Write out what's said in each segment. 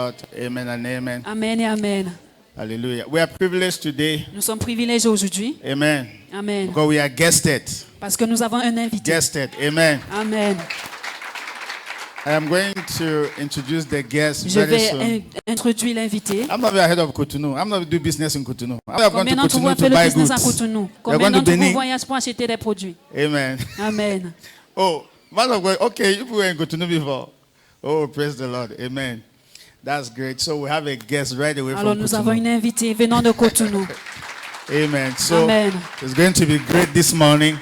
Lord. Amen and amen. Amen et amen. Hallelujah. We are privileged today. Nous sommes privilégiés aujourd'hui. Amen. Amen. Because we are guested. Parce que nous avons un invité. Guested. Amen. Amen. I am going to introduce the guest Je very vais soon. introduire l'invité. I'm not ahead of Cotonou. I'm not doing business in Cotonou. I'm going Combien to d'entre vous Cotonou ont to fait le buy business à goods. Cotonou? We're Combien going to d'entre vous Benin. voyagent pour acheter des produits? Amen. Amen. Oh, man of God. Okay, you were in Cotonou before. Oh, praise the Lord. Amen. That's great. So we have a guest right away Alors from nous avons Cotonou. une invitée venant de Cotonou. Amen. So Amen. it's going to be great this morning.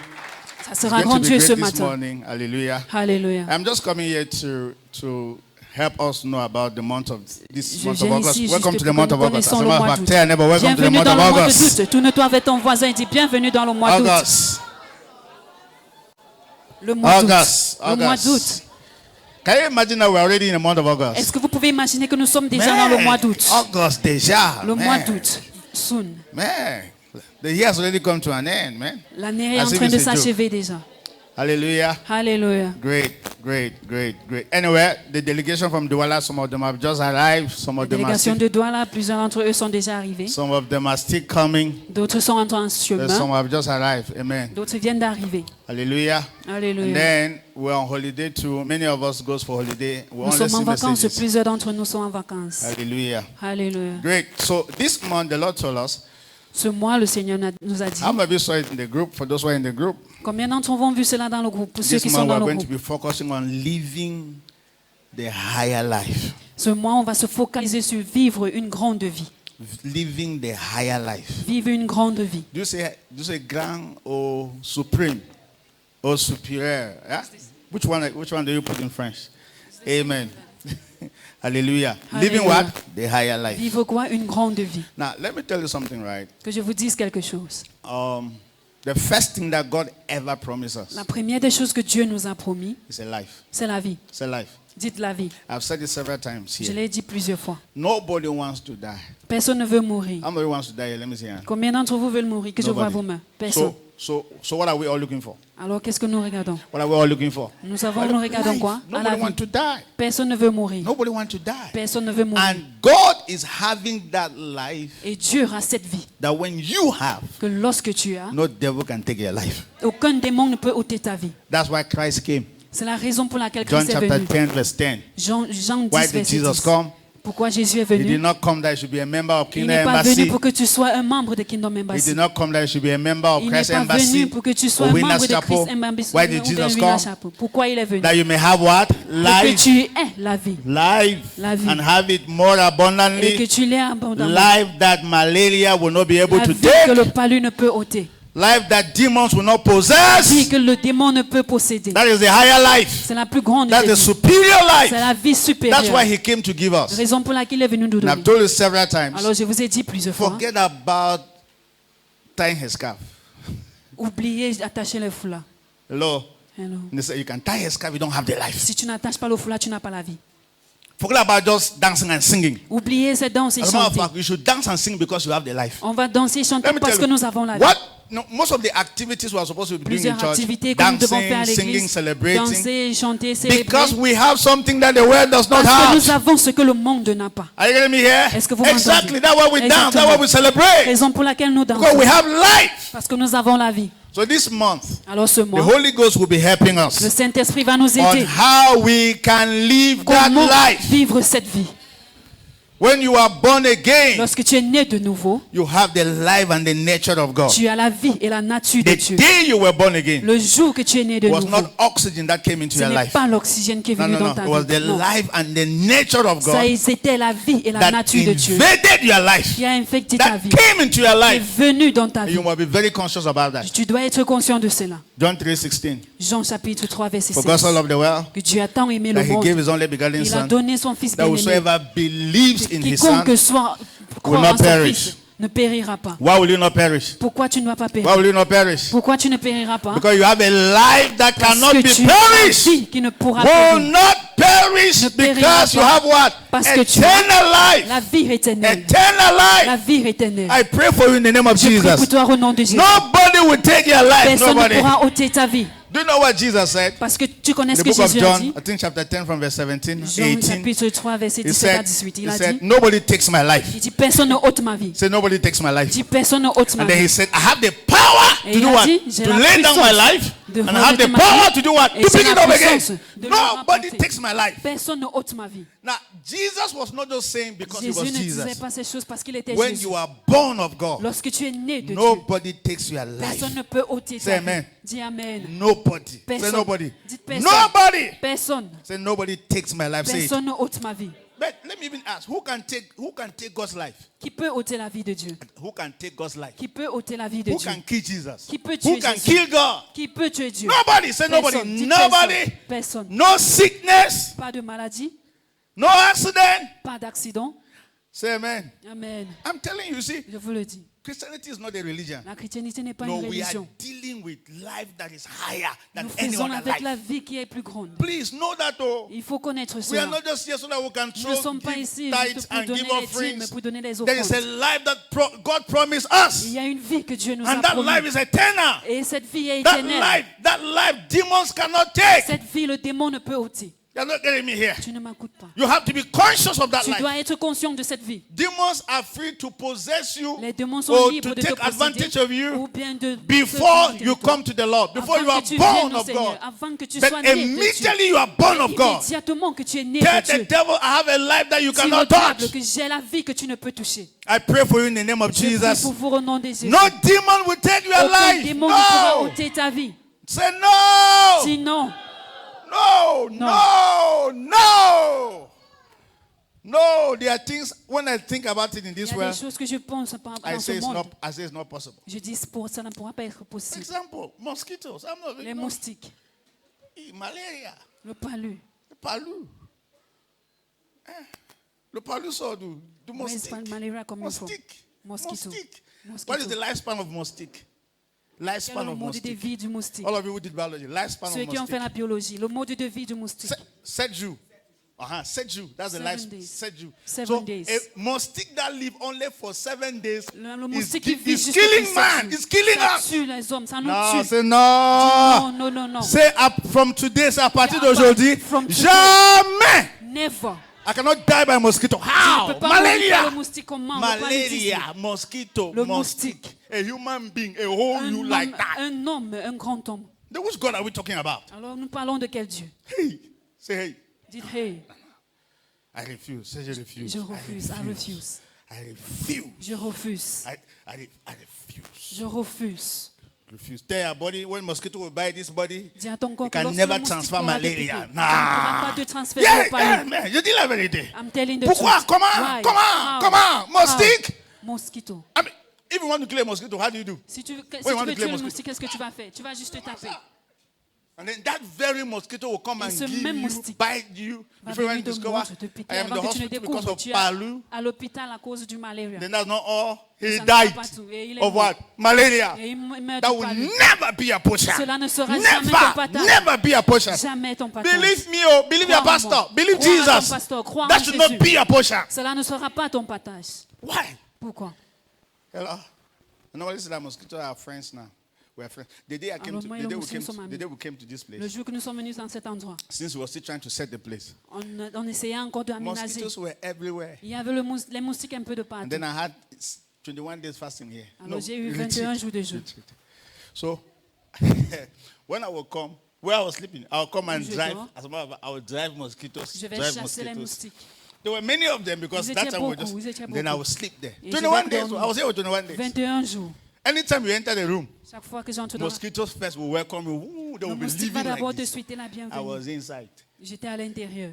Ça It's sera going to be grandieux ce great this matin. morning. Hallelujah. Alléluia. I'm just coming here to help us know about the month of this Je month of viens August. ici Welcome juste to the pour month que of nous August. As connaissions a le matter of mois fact, d'août. tell your neighbor, welcome to the Bienvenue month dans of le mois August. d'août. Tourne-toi avec ton voisin et dis bienvenue dans le mois d'août. August. Le mois d'août. August. Le mois August. d'août. Can you imagine that we're already in the month of August? Est-ce que vous pouvez imaginer que nous sommes déjà dans le mois d'août? August déjà. Le mois Man. d'août. Soon. Man, the year has already come to an end, man. L'année est As en if train de it's a joke. s'achever déjà. Hallelujah. Alléluia. Great. Anyway, the delegation from Douala, some of them have just arrived. Some La of them are délégation still, de Douala, plusieurs d'entre eux sont déjà arrivés. some of them are still coming. D'autres sont en Some chemin. have just arrived. Amen. D'autres viennent d'arriver. Hallelujah. And Alléluia. then we're on holiday too. Many of us goes for holiday. We Nous only sommes en see vacances. messages. Plusieurs d'entre nous sont en vacances. Hallelujah. Alléluia. Great. So this month the Lord told us. Ce mois, le Seigneur nous a dit. How many of you saw it in the group? For those who are in the group, Combien d'entre vous ont vu cela dans le groupe? Pour ceux this qui sont month dans we're le going to groupe. be focusing on living the higher life. Ce mois, on va se focaliser sur vivre une grande vie. Living the higher life. Vivre une grande vie. Do you say grand or supreme or superior? Yeah? Which one do you put in French? Amen. Hallelujah. Living what? The higher life. Vivre quoi? Une grande vie. Now, let me tell you something, right? Que je vous dise quelque chose. The first thing that God ever promised us La première des choses que Dieu nous a promis, is a life. c'est la vie. It's a life. Dites la vie. I've said it several times Je here. l'ai dit plusieurs fois. Nobody wants to die. Personne ne veut mourir. How many wants to die? Let me see. Combien d'entre vous veulent mourir? Que je vois Nobody. vos mains. Personne. So what are we all looking for? Alors qu'est-ce que nous regardons? What are we all looking for? Nous regardons Life. quoi? À la Nobody vie. wants to die. Personne ne veut mourir. Nobody wants to die. Personne ne veut mourir. And God is having that life Et Dieu a cette vie that when you have, que lorsque tu as, no devil can take your life. aucun démon ne peut ôter ta vie. That's why Christ came. C'est la raison pour laquelle John Christ est chapter venu. 10 verse 10. Jean 10, Why did verset Jesus 10. come? Pourquoi Jésus est He did venu? not come that you should be a member of Il Kingdom n'est pas venu Embassy. pour que tu sois un membre de Kingdom He Embassy. did not come that you should be a member of Il n'est Christ pas Embassy venu pour que tu sois or un Winners membre de Chapel. Christ Embassy Why did ou Jesus de Winners come? Chapel. Pourquoi il est venu? That you may have what? Pour que Life. tu aies la vie. Life. La vie. And have it more Et que abundantly. tu l'aies abondamment. Life that malaria will not be able La to vie que le take. palu ne peut ôter. Life that demons will not La vie possess. que le démon ne peut posséder. That is the higher life. C'est la plus grande That's des the vies. superior C'est life. la vie That's why supérieure. he came to give us. Raison pour laquelle il est venu nous And donner. I've told you several times. Alors je vous ai dit plusieurs fois, Forget about tying his scarf. oubliez d'attacher le foulard. Hello. Hello. And they say you can tie his scarf, you don't have the life. Si tu n'attaches pas le foulard, tu n'as pas la vie. Forget about just dancing and singing. Oubliez cette danse et As a matter of chanter. fact, you should dance and sing because you have the life. On va danser et chanter Let me parce tell que you, nous avons la vie. what? No, most of the activities we are supposed to be doing in Plusieurs church, activités que nous devons faire à dancing, singing, l'église, celebrating, danser, chanter, célébrer, because we have something that the world does not parce que nous have. avons ce que le monde n'a pas. Are you getting me here? Est-ce que vous Exactly. m'entendez? That's why we dance. That's why we celebrate. Raison pour laquelle nous Because dansons, we have life. parce que nous avons la vie. So this month, Alors ce the mois, Holy Ghost will be helping le us Saint-Esprit va nous on aider. how we can live that Comment life. vivre cette vie? When you are born again, Lorsque tu es né de nouveau, you have the life and the nature of God. tu as la vie et la nature de The Dieu. day you were born again Le jour que tu es né de was nouveau, not oxygen that came into ce your n'est life. pas l'oxygène qui est No, venu no, dans no. ta It was the vie. Non. life and the nature of Ça, God c'était la vie et la that nature de Dieu invaded your life, qui a infecté ta that vie, came into your qui est life. venu dans ta And vie. you must be very conscious about that. Tu dois être conscient de cela. John 3:16. Jean chapitre 3 verset For 6. God so loved the world Que Dieu a tant aimé that le he monde, gave his only begotten il a Son, donné son Fils that bien-aimé. whosoever believes in his Quiconque Son soit will croit not en son perish. Fils ne périra pas. Why will you not perish? Pourquoi tu ne vas pas Why périr? will you not perish? Pourquoi tu ne périras pas? Because you have a life that Parce cannot que be tu as une perished. vie qui ne pourra Will périr. not perish Ne périra because you pas. have what? Parce que tu as Eternal life. la vie éternelle. Eternal La life. vie éternelle. I pray for you in the name of Je prie pour Jesus. toi au nom de Jésus. Nobody will take your life. Personne ne Nobody. pourra ôter ta vie. Do you know what Jesus said? Parce que tu connais ce The que book of Jésus a John, dit. I think chapter 10 from verse 17, Jean 18. chapitre 3, verset He 17 à said, 18. he Il a said, dit, nobody takes my life. il dit, personne ne ôte ma vie. Say, nobody takes my life. Il dit, personne ne ôte ma And then he vie. said, I have the power Et to il do a what? dit, j'ai To la lay down my puissance life. de And I have the rejeter ma power vie. to do what? Et To j'ai pick it la up again. puissance de le Nobody rapporter. takes my life. Personne ne ôte ma vie. Now, Jesus was not just saying because he Jésus was ne disait Jesus. pas ces choses parce qu'il était When Jésus. you are born of God, Lorsque tu es né de Dieu, nobody takes your life. personne ne peut ôter Say ta vie. amen. Dis Amen. Nobody. Say Personne. nobody. Dites personne. Nobody. Personne. Say nobody takes my life. Say it. Personne ne ôte ma vie. But let me even ask, who can take God's life? Qui peut ôter la vie de Dieu? Who can take God's life? Qui peut ôter la vie de Who Dieu? can kill Jesus? Qui peut Who tuer can Jésus? kill God? Qui peut tuer Dieu? Nobody. Say nobody. Personne. Dites Nobody. Personne. No sickness. Pas de maladie, No accident. pas d'accident. Say amen. Amen. I'm telling you, see, Je vous le dis. Christianity is not a religion. La chrétienté n'est pas No, une we are religion. dealing with life that is higher than Nous any faisons other avec life. la vie qui est plus grande. Please know that, oh. Il faut connaître We are cela. not just here so that we can Nous ne throw, sommes pas give ici tithes juste pour and donner give les dîmes, offerings. pour donner les There is a offrandes. life that God promised us. Il y a une vie que Dieu nous a And that life promis. is eternal. Et cette vie est That éternelle. life, demons cannot take. Cette vie, le démon ne peut ôter. You're not getting me here. Tu ne m'écoutes pas. You have to be conscious of that Tu life. dois être conscient de cette vie. Demons are free to possess you Les démons sont or libres to de te take advantage of posséder you ou bien de before te you profiter de toi. come to the Lord, before you Avant are que tu viennes born au of Seigneur, God. avant que tu But sois né de Dieu. immediately you are born of God. Immédiatement que tu es né Tell de the Dieu. devil, I have a life that you Dis au cannot diable touch. que j'ai la vie que tu ne peux toucher. I pray for you in the name of Je prie Jesus. pour vous au nom de Jésus. No demon will take your Aucun life. démon ne pourra No. ôter ta vie. Say no. Dis non. No, no, no. No, there are things, when I think about it in Il this y a way, des choses que je pense par rapport I à ce say monde. it's not possible. Je dis pour ça ne pourra pas être possible. Example, mosquitoes. I'm not Les moustiques, malaria. le palu. Le palu. Le palu sort du Where is moustique. malaria coming from? Moustique. Mosquito. Moustique. Mosquito. What is the lifespan of moustique? Quel est Lifespan le of mode de moustique. vie du moustique? All of you who did biology. Lifespan Ceux of qui ont fait moustique. la biologie, le mode de vie du moustique. 7 Jew. 7 Jew. That's the 7 lifespan. days. 7 Jew. 7 So days. a moustique that live only for 7 days Le is, moustique qui vit is jusqu'au killing man. It's killing Ça us. tue les hommes, ça nous No, tue. say no. Non, non, non, non. Say from today, c'est à partir Yeah, d'aujourd'hui, from today. jamais. Never. I cannot die by mosquito. Tu ne How? peux pas mourir par Malaria. le moustique comment? On peut pas l'utiliser. Malaria, mosquito, Le moustique. A human being, a whole you like that. Un homme, un grand homme. Then which God are we talking about? Alors nous parlons de quel Dieu? Hey, say hey. Dites hey, I refuse. Say je refuse. je refuse, I refuse. I refuse. Je refuse. I refuse. Je refuse. Refuse. Tell your body when mosquito will bite this body, Dis à ton corps it que can lorsque never le moustique transfer pourra te malaria. piquer, tu ne Nah. pourras pas te transférer Yeah, au palu. man. Je dis la vérité. I'm telling the Pourquoi? truth. Comment? Why? Comment? How? Comment? Moustique? How? Mosquito. I mean, if you want to kill a mosquito, how do you do? Si tu veux you want to tuer kill a le mosquito? moustique, qu'est-ce que tu vas faire? Tu vas juste te taper. And then that very mosquito will come Et and ce give même you, moustique bite you. Va Before you venir te discover, mordre, te I piquer am in the avant que tu ne hospital because découvres. of Tu es palu. à l'hôpital à cause du malaria. Then that's not all. He Ça ne va died pas tout. Et il est of mort. what? Malaria. Et il meurt That du will palu. never be a portion. Cela ne sera jamais ton Never, partage. never be a portion. Jamais ton partage. Believe me, oh, believe your Crois en pastor, moi. believe Crois en ton Jesus. pasteur, crois That en should not Jésus. be a portion. Cela ne sera pas ton partage. Why? Pourquoi? Hello? Normally, this is like mosquito are friends now. We are friends. The day I came Alors, to, moi et the le day we moustique came sommes to, amis. the day we came to this Le place, jour que nous sommes venus dans cet endroit, since we were still trying to set the place, on essayait encore d'aménager. mosquitoes were everywhere. Il y avait les moustiques un peu de And partout. then I had 21 days fasting here. Alors j'ai eu retreat. 21 jours de jeûne. Retreat. So, when I will come, where I was sleeping, I will come and Je drive. dors. As a matter of fact, I will drive mosquitoes. Je vais drive chasser les mosquitoes. moustiques. There were many of them because Ils that étaient time we were beaucoup, ils just. étaient Then I beaucoup. would sleep there. Et je 21 vais days. dormir. I was here with 21 days. 21 jours. Anytime you enter the room, Chaque fois que j'entre dans mosquitoes first will welcome you. Ooh, they le will be moustique va living d'abord like te this. souhaiter la I bienvenue. was inside. J'étais à l'intérieur.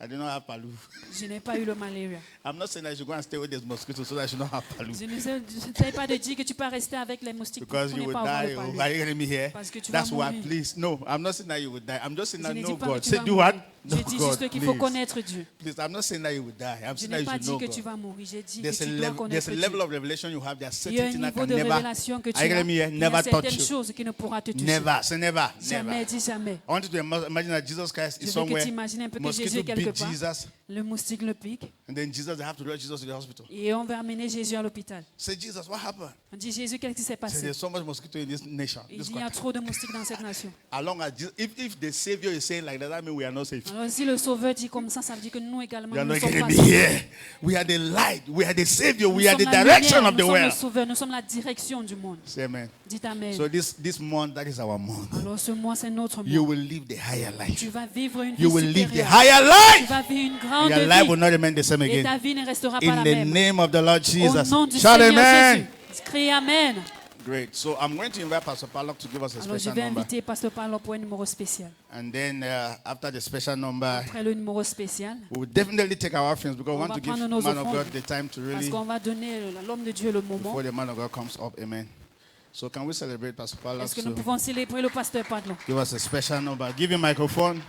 I did not have palu. Je n'ai pas eu le malaria. I'm not saying I should go and stay with these mosquitoes so that I should not have palu. Je ne sais pas de dire que tu peux rester avec les moustiques pour Because you ne will pas avoir die. le Oh, palu. are you getting me here? Parce que tu vas That's why, mourir. please. No, I'm not saying that you will die. I'm just saying Je that ne no dis pas God. que tu Say, vas do what? mourir. No Je dis God, juste qu'il faut please. connaître Dieu. Please, I'm not saying that you will die. I'm Je saying n'ai that pas you dit should know que tu God. vas mourir. J'ai dit que There's a, tu dois there's connaître a Dieu. level of revelation you have. There are Il y a certain un things that niveau can de never. révélation que tu Are you as. getting me here? Il y a Never touch certaines you. choses qui ne pourra te toucher. Never. Say never. Jamais, Never. dis jamais. I want you to imagine that Jesus Christ Je is veux que somewhere. tu imagines un peu que Mosquito Jésus est quelque beat part. Jesus. Le moustique le pique. And then Jesus, they have to rush Jesus to the hospital. Et on va amener Jésus à l'hôpital. Say, Jesus, what happened? On dit, Jésus, qu'est-ce qui s'est Say, passé? there's so much mosquito in this nation. Il This dit, il y a country. trop de moustiques dans cette nation. As long as if the Savior is saying like that, that means we are not safe. Alors si le Sauveur dit comme ça veut dire que nous également, We are nous ne not sommes going pas to be sauvés. here. We are the light. We are the Savior. Nous We are the sommes la direction lumière, of the nous sommes le world. Sauveur, nous sommes la direction du monde. Say amen. Dites Amen. So this month, that is our month. Alors ce mois, c'est notre You mois. will live the higher life. Tu vas vivre une vie You will live the supérieure. higher Tu life. vas vivre une grande Your life will vie. not remain the same Et ta again. vie ne restera pas In la the même. name of the Lord Au Jesus. nom du Shout Seigneur amen. Jésus. Criez Amen. Great. So I'm going to invite Pastor Palok to give us a Alors je special vais number. inviter Pasteur Parlo pour un numéro spécial. And then after the special number, Après le numéro spécial, we will definitely take our offerings because we On want va to give prendre nos man of offrandes. God the time to parce really, qu'on va donner à l'homme de Dieu le moment. before the man of God comes up. Amen. So can we celebrate Pastor Palok Est-ce que nous to pouvons célébrer le Pasteur Parlo? give us a special number? Give him microphone.